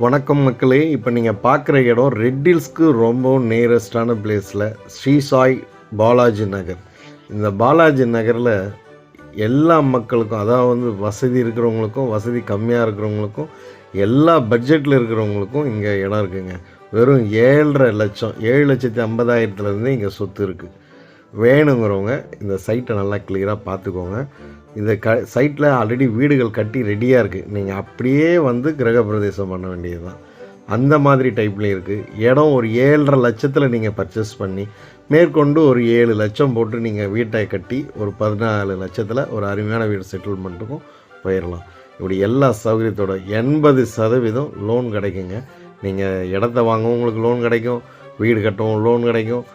வணக்கம் மக்களே. இப்போ நீங்கள் பார்க்குற இடம் ரெட் ஹில்ஸ்க்கு ரொம்ப நியரஸ்டான பிளேஸில் ஸ்ரீ சாய் பாலாஜி நகர். இந்த பாலாஜி நகரில் எல்லா மக்களுக்கும், அதாவது வசதி இருக்கிறவங்களுக்கும் வசதி கம்மியாக இருக்கிறவங்களுக்கும் எல்லா பட்ஜெட்டில் இருக்கிறவங்களுக்கும் இங்கே இடம் இருக்குங்க. வெறும் 7.5 லட்சம் 7,50,000 இங்கே சொத்து இருக்குது. வேணுங்கிறவங்க இந்த சைட்டை நல்லா கிளியராக பார்த்துக்கோங்க. இந்த சைட்டில் ஆல்ரெடி வீடுகள் கட்டி ரெடியாக இருக்குது. நீங்கள் அப்படியே கிரகப்பிரவேசம் பண்ண வேண்டியது தான். அந்த மாதிரி டைப்லேயும் இருக்குது. இடம் ஒரு 7.5 லட்சத்தில் நீங்கள் பர்ச்சேஸ் பண்ணி மேற்கொண்டு ஒரு 7 லட்சம் போட்டு நீங்கள் வீட்டை கட்டி ஒரு 14 லட்சத்தில் ஒரு அருமையான வீடு செட்டில்மெண்ட்டுக்கும் போயிடலாம். இப்படி எல்லா சௌகரியத்தோட 80% லோன் கிடைக்குங்க. நீங்கள் இடத்த வாங்கவும் உங்களுக்கு லோன் கிடைக்கும், வீடு கட்டவும் லோன் கிடைக்கும்.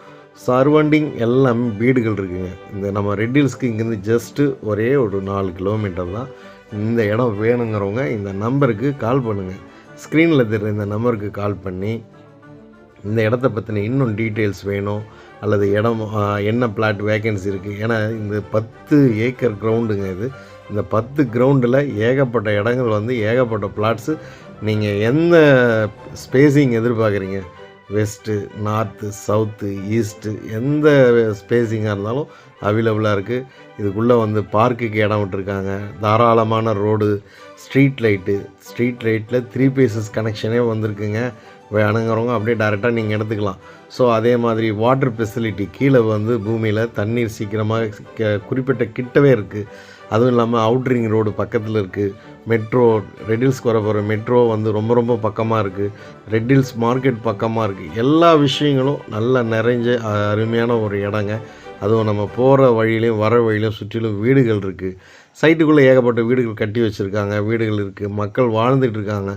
சரௌண்டிங் எல்லாமே வீடுகள் இருக்குதுங்க. இந்த நம்ம ரெட் ஹில்ஸ்க்கு இங்கேருந்து ஜஸ்ட்டு ஒரே ஒரு 4 கிலோமீட்டர் தான். இந்த இடம் வேணுங்கிறவங்க இந்த நம்பருக்கு கால் பண்ணுங்கள். ஸ்க்ரீனில் தெரிகிற இந்த நம்பருக்கு கால் பண்ணி இந்த இடத்த பற்றின இன்னும் டீட்டெயில்ஸ் வேணும், அல்லது இடம் என்ன பிளாட் வேக்கன்சி இருக்குது. ஏன்னா இந்த 10 ஏக்கர் கிரவுண்டுங்க இது. இந்த 10 கிரவுண்டில் ஏகப்பட்ட இடங்கள் ஏகப்பட்ட பிளாட்ஸு. நீங்கள் எந்த ஸ்பேஸிங் எதிர்பார்க்குறீங்க, வெஸ்ட்டு, நார்த்து, சவுத்து, ஈஸ்ட்டு, எந்த ஸ்பேஸிங்காக இருந்தாலும் அவைலபிளாக இருக்குது. இதுக்குள்ளே பார்க்குக்கு இடம் விட்டுருக்காங்க. தாராளமான ரோடு, ஸ்ட்ரீட் லைட்டில் 3 பீசஸ் கனெக்ஷனே வந்திருக்குங்க. வேணுங்கிறவங்க அப்படியே டேரெக்டாக நீங்கள் எடுத்துக்கலாம். ஸோ அதே மாதிரி வாட்டர் ஃபெசிலிட்டி கீழே பூமியில் தண்ணீர் சீக்கிரமாக குறிப்பிட்ட கிட்டவே இருக்குது. அதுவும் இல்லாமல் அவுட்ரிங் ரோடு பக்கத்தில் இருக்குது. மெட்ரோ, ரெட் ஹில்ஸ்க்கு வர போகிற மெட்ரோ ரொம்ப ரொம்ப பக்கமாக இருக்குது. ரெட் ஹில்ஸ் மார்க்கெட் பக்கமாக இருக்குது. எல்லா விஷயங்களும் நல்லா நிறைஞ்ச அருமையான ஒரு இடங்க. அதுவும் நம்ம போகிற வழியிலையும் வர வழியிலையும் சுற்றிலும் வீடுகள் இருக்குது. சைட்டுக்குள்ளே ஏகப்பட்ட வீடுகள் கட்டி வச்சுருக்காங்க. வீடுகள் இருக்குது, மக்கள் வாழ்ந்துட்டு இருக்காங்க.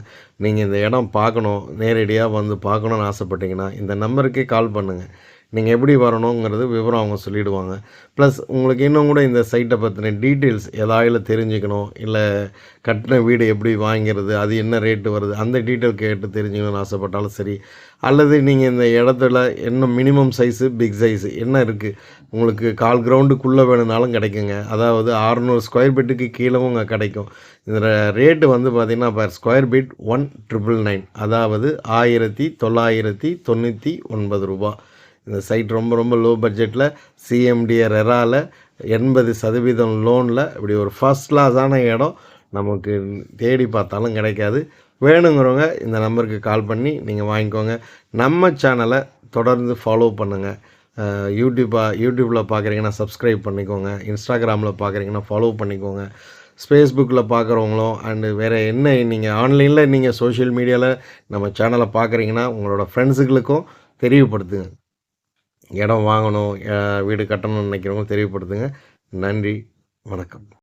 நீங்கள் இந்த இடம் பார்க்கணும், நேரடியாக பார்க்கணுன்னு ஆசைப்பட்டீங்கன்னா இந்த நம்பருக்கே கால் பண்ணுங்கள். நீங்கள் எப்படி வரணுங்கிறது விவரம் அவங்க சொல்லிவிடுவாங்க. ப்ளஸ் உங்களுக்கு இன்னும் கூட இந்த சைட்டை பற்றின டீட்டெயில்ஸ் ஏதாவது தெரிஞ்சுக்கணும், இல்லை கட்டின வீடு எப்படி வாங்கிறது, அது என்ன ரேட்டு வருது, அந்த டீட்டெயில் கேட்டு தெரிஞ்சுக்கணும்னு ஆசைப்பட்டாலும் சரி, அல்லது நீங்கள் இந்த இடத்துல என்ன மினிமம் சைஸு, பிக் சைஸு என்ன இருக்குது, உங்களுக்கு 1/4 கிரவுண்டுக்குள்ளே வேணும்னாலும் கிடைக்குங்க. அதாவது 600 ஸ்கொயர் ஃபீட்டுக்கு கீழவும் இங்கே கிடைக்கும். இந்த ரேட்டு பார்த்திங்கன்னா பர் ஸ்கொயர் ஃபீட் 1,999, அதாவது 1,999 ரூபா. இந்த சைட் ரொம்ப ரொம்ப லோ பட்ஜெட்டில் சிஎம்டிஏ ரெராவில் 80% லோனில் இப்படி ஒரு ஃபஸ்ட் கிளாஸான இடம் நமக்கு தேடி பார்த்தாலும் கிடைக்காது. வேணுங்கிறவங்க இந்த நம்பருக்கு கால் பண்ணி நீங்கள் வாங்கிக்கோங்க. நம்ம சேனலை தொடர்ந்து ஃபாலோ பண்ணுங்கள். யூடியூப்பில் பார்க்குறீங்கன்னா சப்ஸ்கிரைப் பண்ணிக்கோங்க. இன்ஸ்டாகிராமில் பார்க்குறீங்கன்னா ஃபாலோ பண்ணிக்கோங்க. ஃபேஸ்புக்கில் பார்க்குறவங்களும் அண்டு வேறு என்ன நீங்கள் ஆன்லைனில் நீங்கள் சோஷியல் மீடியாவில் நம்ம சேனலை பார்க்குறீங்கன்னா உங்களோட ஃப்ரெண்ட்ஸுகளுக்கும் தெரியப்படுத்துங்க. இடம் வாங்கணும், வீடு கட்டணும்னு நினைக்கிறவங்க தெரியப்படுத்துங்க. நன்றி, வணக்கம்.